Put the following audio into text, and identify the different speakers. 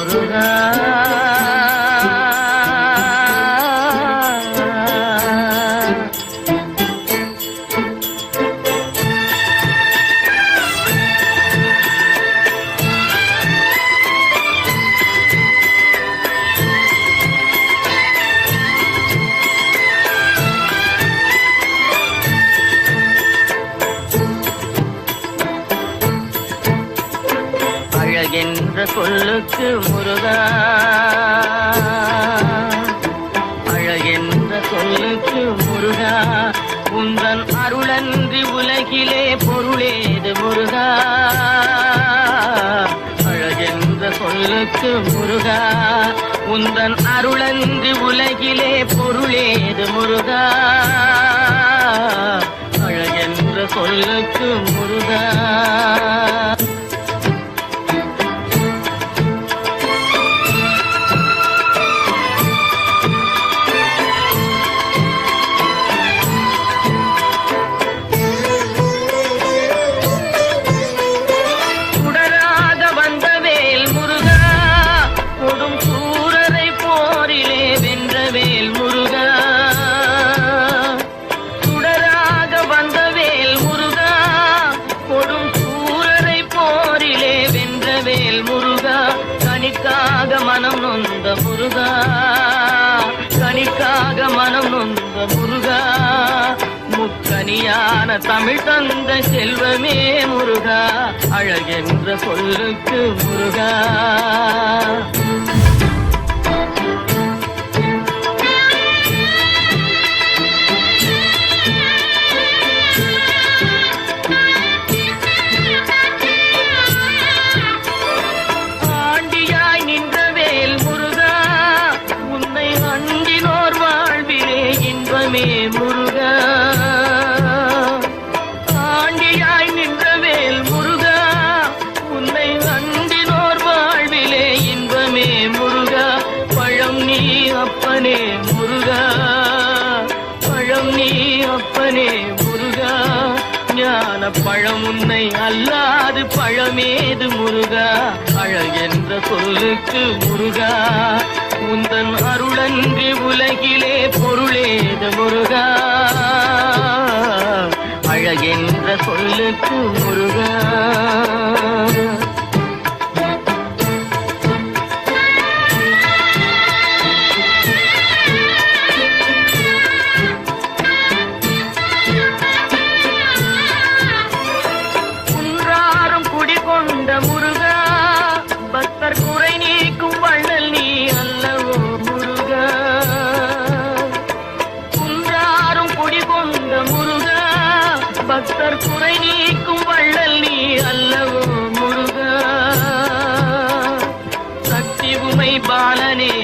Speaker 1: முருகா. அழகென்ற சொல்லுக்கு முருகா, அழகென்ற சொல்லுக்கு முருகா, உந்தன் அருளன்றி உலகிலே பொருளேது முருகா. அழகென்ற சொல்லுக்கு முருகா, உந்தன் அருளன்றி உலகிலே பொருளேது முருகா. அழகென்ற சொல்லுக்கு முருகா. கனிக்காக மனம் நொந்த முருகா, கனிக்காக மனம் நொந்த முருகா, முக்கனியான தமிழ் தந்த செல்வமே முருகா. அழகென்ற சொல்லுக்கு முருகா. முருகா, ஆண்டியாய் நின்ற வேல் முருகா, உன்னை அண்டினோர் வாழ்விலே இன்பமே முருகா. பழம் நீ அப்பனே முருகா, பழம் நீ அப்பனே முருகா, ஞான பழம் உன்னை அல்லாது பழமேது முருகா. அழகென்ற சொல்லுக்கு முருகா, உந்தன் அருளன்றி உலகிலே பொருளேது முருகா. அழகென்ற சொல்லுக்கு முருகா. குன்றாரும் குடிகொண்ட முருகா, பக்தர் குறை நீக்கும் வள்ளல் நீ அல்லவோ முருகா. குன்றாரும் குடிகொண்ட முருகா, பக்தர் குறை நீக்கும் வள்ளல் நீ அல்லவோ முருகா. சக்தி உமை பாலனே